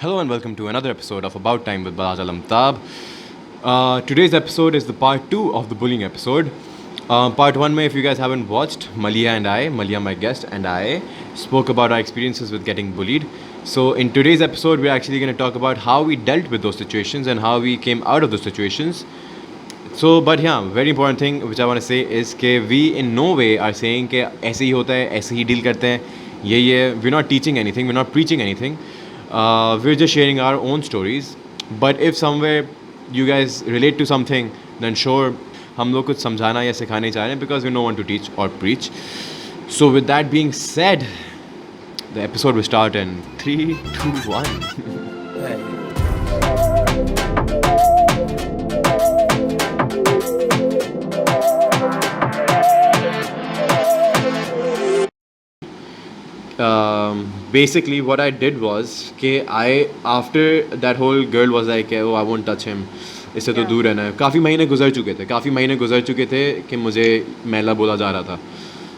Hello and welcome to another episode of About Time with Balaj Alamtab. Today's episode is the part 2 of the bullying episode. Part 1 if you guys haven't watched, Malia my guest and I spoke about our experiences with getting bullied. So in today's episode we're actually going to talk about how we dealt with those situations and how we came out of those situations. So but yeah, very important thing which I want to say is that we in no way are saying कि ऐसे ही होता है, ऐसे ही deal करते हैं, ये we're not teaching anything, we're not preaching anything. We're just sharing our own stories. But if somewhere you guys relate to something, then sure, हम लोग कुछ समझाना या सिखाने चाह रहे हैं because we no want to teach or preach. So with that being said, the episode will start in 3, 2, 1. Basically what I did was I after that whole girl was like oh I won't touch him, इससे तो दूर रहना है. काफ़ी महीने गुजर चुके थे कि मुझे मैला बोला जा रहा था.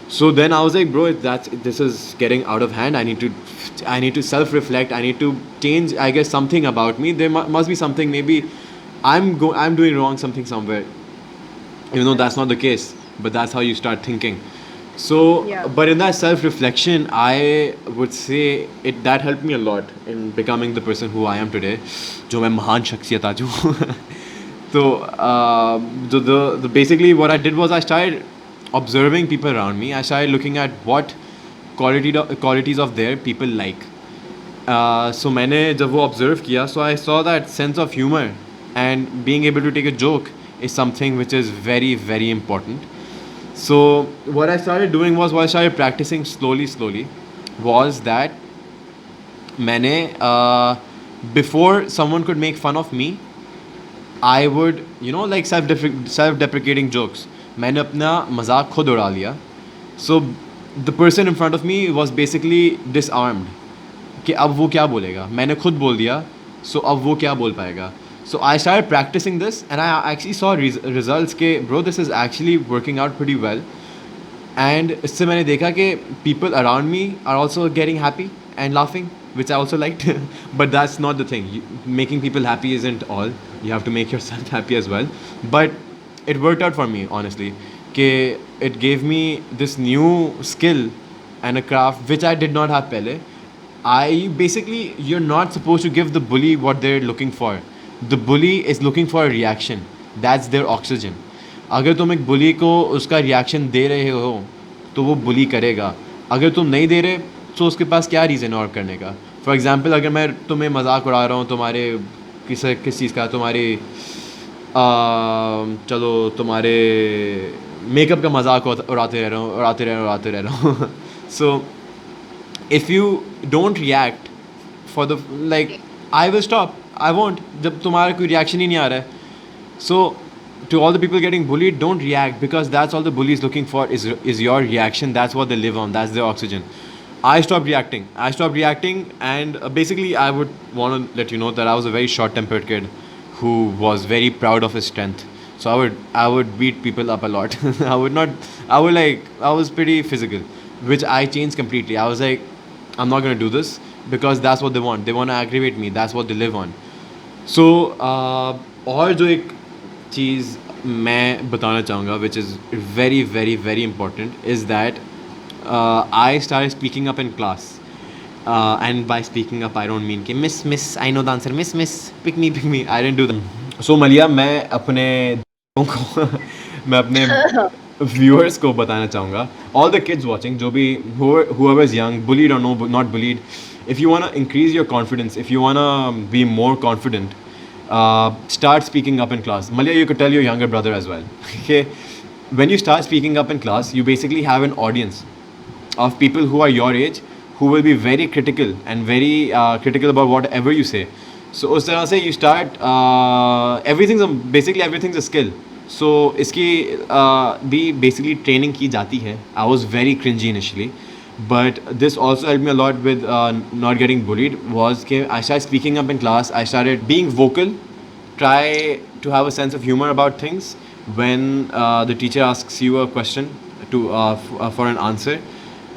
So then I was like bro this is getting out of hand. I need to self reflect. I need to change I guess something about me. There must be something, maybe I'm doing wrong something somewhere, even though that's not the case, but that's how you start thinking. So, but in that self-reflection, I would say that helped me a lot in becoming the person who I am today. जो मैं महान शख्सियत आज हूँ. तो basically what I did was I started observing people around me. I started looking at what qualities of their people like. So मैंने जब वो observe किया, so I saw that sense of humor and being able to take a joke is something which is very, very important. So what I started doing was what I started practicing slowly was that मैंने before someone could make fun of me, I would like self-deprecating jokes. मैंने अपना मजाक खुद उड़ा लिया. So the person in front of me was basically disarmed कि अब वो क्या बोलेगा. मैंने खुद बोल दिया, so अब वो क्या बोल पाएगा. So I started practicing this and I actually saw results के bro this is actually working out pretty well. And इससे मैंने देखा कि people around me are also getting happy and laughing, which I also liked. But that's not the thing. Making people happy isn't all. You have to make yourself happy as well. But it worked out for me honestly. कि it gave me this new skill and a craft which I did not have पहले. You're not supposed to give the bully what they're looking for. The bully is looking for a reaction. That's their oxygen. अगर तुम एक bully को उसका reaction दे रहे हो तो वो bully करेगा. अगर तुम नहीं दे रहे तो उसके पास क्या reason है और करने का. For example अगर मैं तुम्हें मजाक उड़ा रहा हूँ तुम्हारे किस चीज़ का, तुम्हारे चलो तुम्हारे मेकअप का मजाक उड़ाते रह रहा हूँ. So if you don't react for the I will stop. I won't जब तुम्हारा कोई reaction ही नहीं आ रहा है. So to all the people getting bullied, don't react because that's all the bully is looking for is your reaction. That's what they live on. That's their oxygen. I stopped reacting and basically I would want to let you know that I was a very short-tempered kid who was very proud of his strength. So I would beat people up a lot. I was pretty physical, which I changed completely. I was like, I'm not going to do this because that's what they want. They want to aggravate me. That's what they live on. So और जो एक चीज़ मैं बताना चाहूँगा which is very very very important is that I started speaking up in class. And by speaking up I don't mean कि miss I know the answer, miss pick me I didn't do that. So Malia मैं अपने मैं अपने viewers को बताना चाहूँगा, all the kids watching, जो भी whoever is young, bullied or not bullied, if you want to increase your confidence, if you want to be more confident, start speaking up in class. Malia, you could tell your younger brother as well. Okay, when you start speaking up in class, you basically have an audience of people who are your age who will be very critical and very critical about whatever you say. So उस तरह से you start everything's a skill. So इसकी भी basically training की जाती है. I was very cringy initially, but this also helped me a lot with not getting bullied. Was कि I started speaking up in class. I started being vocal. Try to have a sense of humor about things. When the teacher asks you a question for an answer,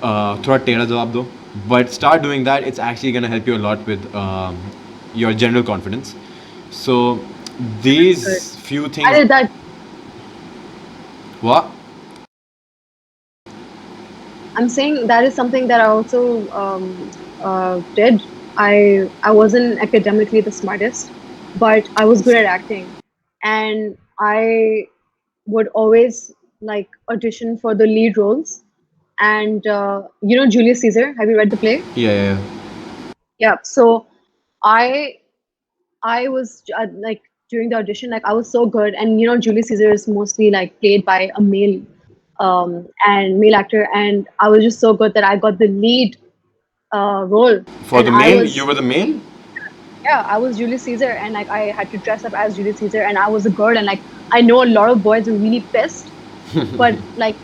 थोड़ा टेढ़ा जवाब दो. But start doing that. It's actually going to help you a lot with your general confidence. So Good. these few I things. did that. What? I'm saying that is something that I also did. I wasn't academically the smartest, but I was good at acting, and I would always like audition for the lead roles. And you know Julius Caesar. Have you read the play? Yeah, yeah, Yeah. So I I was like during the audition, like I was so good, and you know Julius Caesar is mostly like played by a male and male actor, and I was just so good that I got the lead role, for and the I male, you was were the male. yeah, I was Julius Caesar, and like I had to dress up as Julius Caesar, and I was a girl, and like I know a lot of boys were really pissed, but like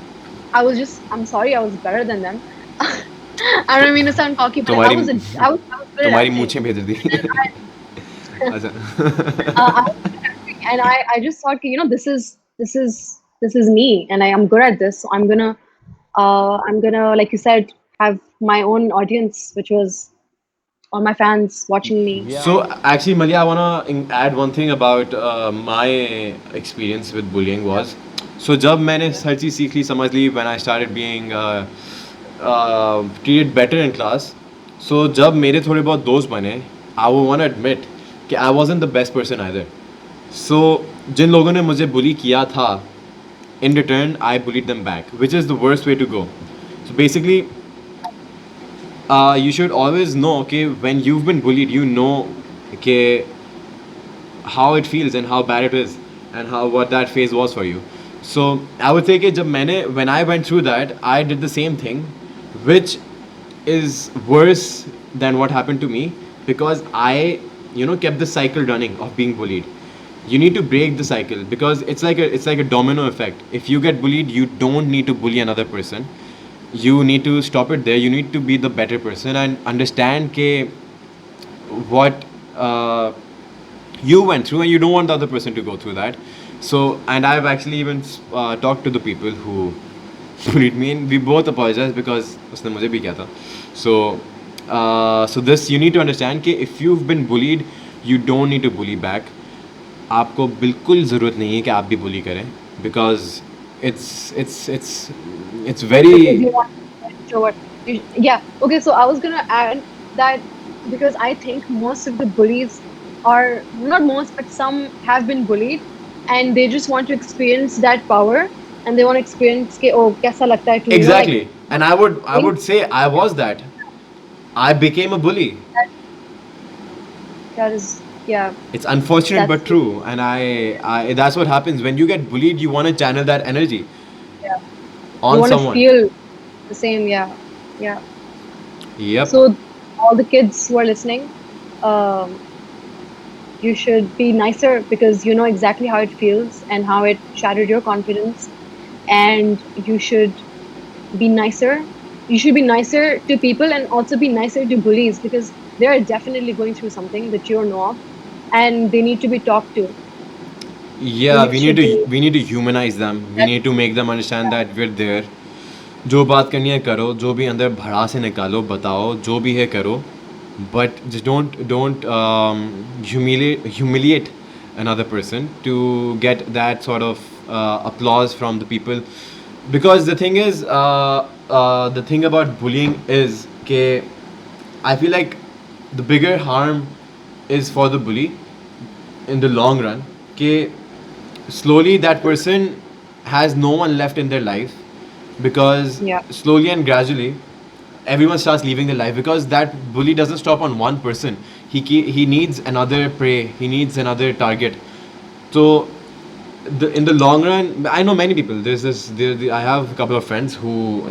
I'm sorry, I was better than them. I तो don't mean to sound cocky, but like तुम्हारी I was good at तुम्हारी acting. मूछें भेज दी. I अच्छा. was good at acting, and I just thought, you know, this is me, and I am good at this. So I'm gonna, like you said, have my own audience, which was all my fans watching me. So actually, Malia, I wanna add one thing about my experience with bullying Yeah, was. So जब मैंने हर चीज़ सीख ली समझ ली when I started being treated better in class. So जब मेरे थोड़े बहुत दोस्त बने, I would wanna admit कि I wasn't the best person either. So जिन लोगों ने मुझे bully किया था, in return I bullied them back, which is the worst way to go. So basically, you should always know, okay, when you've been bullied, you know, okay, how it feels and how bad it is and how what that phase was for you. So I would say कि जब मैंने when I went through that, I did the same thing, which is worse than what happened to me, because I, kept the cycle running of being bullied. You need to break the cycle, because it's like a domino effect. If you get bullied, you don't need to bully another person. You need to stop it there. You need to be the better person and understand ke what you went through, and you don't want the other person to go through that. So, and I've actually even talked to the people who bullied me, and we both apologize because उसने मुझे भी किया था. So, so this you need to understand कि if you've been bullied, you don't need to bully back. आपको बिल्कुल ज़रूरत नहीं है कि आप भी bully करें, because it's because very. you want to show what. Yeah. Okay. So I was gonna add that because I think most of the bullies are not most, but some have been bullied, and they just want to experience that power, and they want to experience ke oh kaisa lagta hai to like Exactly. And what I thing would say I was that. I became a bully. that that is yeah It's unfortunate that's but true. And I that's what happens when you get bullied. You want to channel that energy yeah you on want to someone. feel the same yeah. Yep. So all the kids who are listening, um, you should be nicer because you know exactly how it feels and how it shattered your confidence, and you should be nicer. You should be nicer to people and also be nicer to bullies because they are definitely going through something that you don't know of, and they need to be talked to. Yeah, Bullies should be we need to humanize them. We that need to make them understand that we're there. जो बात करनी है करो, जो भी अंदर भड़ास है निकालो, बताओ, जो भी है करो, but just don't humiliate another person to get that sort of applause from the people, because the thing about bullying is कि I feel like the bigger harm is for the bully in the long run. कि slowly that person has no one left in their life, because yeah. slowly and gradually everyone starts leaving their life, because that bully doesn't stop on one person. He needs another prey, he needs another target. So in the long run, I know many people. I have a couple of friends who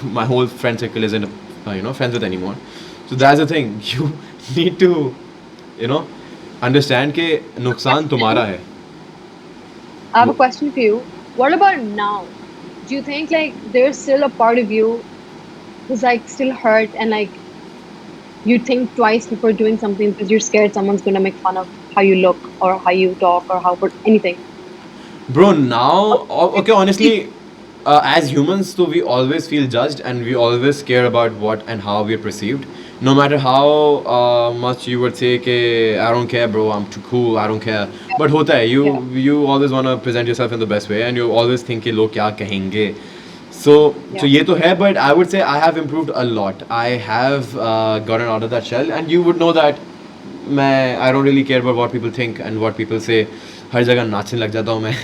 my whole friend circle isn't friends with anymore. So that's the thing. You need to you know understand कि I have a नुकसान question. तुम्हारा है. I have a question for you. What about now? Do you think like there's still a part of you who's like still hurt and like you think twice before doing something because you're scared someone's gonna make fun of how you look or how you talk or how anything. Bro, now, okay, honestly, as humans, so we always feel judged and we always care about what and how we're perceived. No matter how much you would say कि I don't care bro, I'm too cool, I don't care, but होता है, Yeah. you always want to present yourself in the best way and you always think कि लोग क्या कहेंगे. So Yeah. ये तो है, but I would say I have improved a lot. I have gotten out of that shell, and you would know that मैं I don't really care about what people think and what people say. हर जगह नाचने लग जाता हूँ मैं.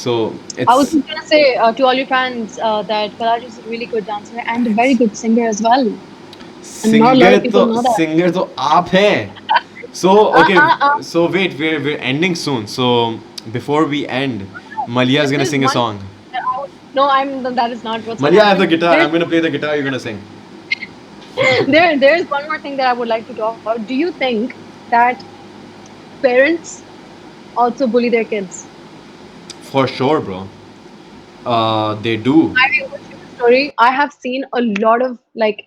So I was it's just gonna say to all your fans that Kalaj is a really good dancer and a very good singer as well. And not a lot of people know that. singer तो आप हैं. So okay, so wait, we're ending soon. So before we end, Malia is gonna There's sing a one song. that I would- No, that is not what's Malia, I have the happening. guitar. I'm gonna play the guitar. You're gonna sing. There's one more thing that I would like to talk about. Do you think that parents also bully their kids? For sure, bro. They do. I will share a story. I have seen a lot of like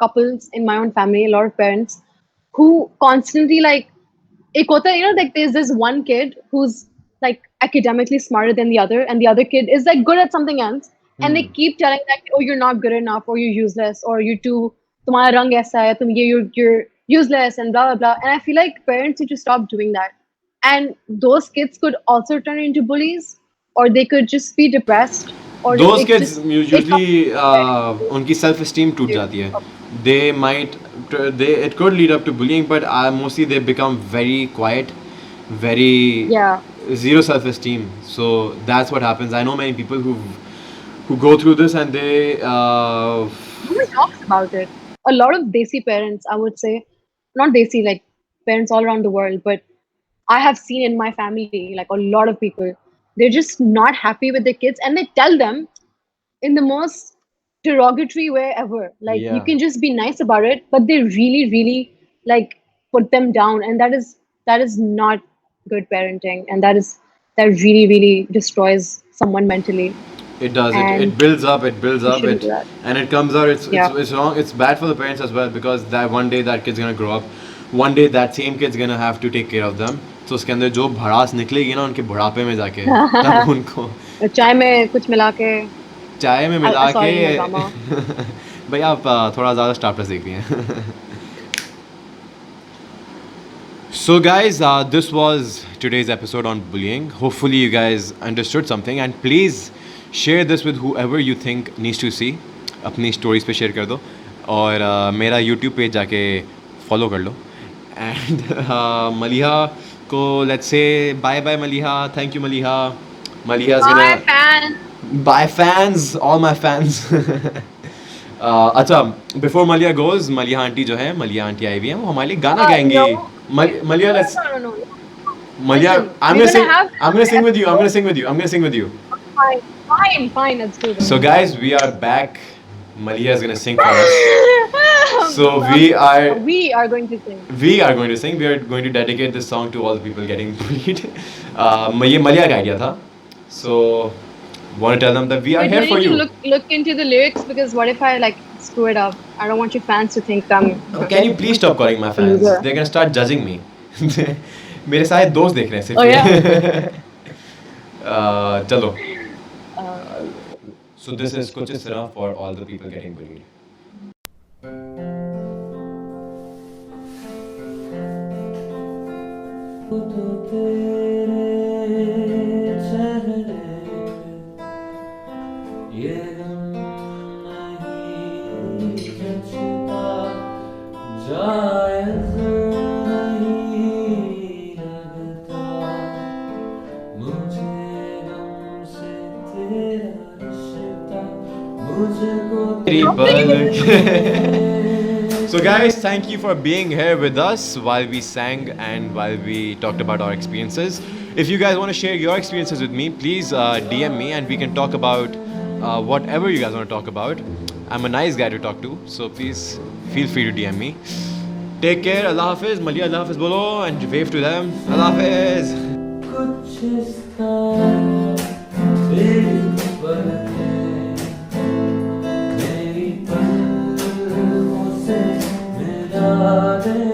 couples in my own family, a lot of parents who constantly like एक होता है, you know, like there's this one kid who's like academically smarter than the other, and the other kid is like good at something else, and they keep telling that, oh, you're not good enough, or you're useless, or you too, तुम्हारा रंग ऐसा है, तुम ये, you're useless, and blah blah blah. And I feel like parents need to stop doing that. And those kids could also turn into bullies, or they could just be depressed, or Those it kids just it usually उनकी self esteem टूट comes जाती है. They might it could lead up to bullying, but mostly they become very quiet, very yeah. zero self esteem. So that's what happens. I know many people who go through this and they Nobody talks about it. A lot of Desi parents, I would say, not Desi, like parents all around the world, but I have seen in my family, like a lot of people, they're just not happy with their kids and they tell them in the most derogatory way ever. Like you yeah. can just be nice about it, but they really, really like put them down, and that is not good parenting, and that really, really destroys someone mentally, It does. It and builds up. It builds you up. shouldn't do It that. and it comes out. Yeah. It's wrong. It's bad for the parents as well because that one day that kid's gonna grow up. One day that same kid's gonna have to take care of them. So उसके अंदर जो भड़ास निकलेगी ना उनके बुढ़ापे में जाके तब उनको चाय में कुछ मिला के चाय में मिला sorry, के drama. भाई आप थोड़ा ज़्यादा स्टार प्लस देख रही हैं. So, guys, this was today's episode on bullying. Hopefully, you guys understood something, and please share this with whoever you think needs to see. अपनी stories पे share कर दो और मेरा YouTube पेज जाके follow कर लो. And Maliha को let's say bye bye Maliha. Thank you Maliha. Maliha's Bye, gonna fan. bye fans, all my fans. अच्छा, before Malia goes, Maliha aunty जो है, Maliha aunty आई हुई हैं, वो हमारे लिए गाना गाएंगी. No. Malia, let's. No. Malia, Listen, I'm we're gonna sing. gonna have- I'm gonna sing with you. I'm gonna sing with you. I'm gonna sing with you. Fine. Let's do this. So, guys, we are back. Malia is gonna sing for us. So we are going to sing. we are going to sing. We are going to dedicate this song to all the people getting bullied. ये Malia का idea था. So, want to tell them that we are Wait, here do for I need you. to look into the lyrics, because what if I like screw it up? I don't want your fans to think I'm. Oh, can you please stop calling my fans? Loser. They're gonna start judging me. मेरे सारे दोस्त देख रहे हैं सिर्फ. Oh, yeah. चलो. So this is कुछ इस तरह for all the people getting bullied. So guys, thank you for being here with us while we sang and while we talked about our experiences. If you guys want to share your experiences with me, please DM me and we can talk about whatever you guys want to talk about. I'm a nice guy to talk to, so please feel free to DM me. Take care. Allah Hafiz. Malia Allah Hafiz bolo and wave to them. Allah Hafiz. कुछ इस तरह तेरी पलकें मेरी पलकों से मिला दे.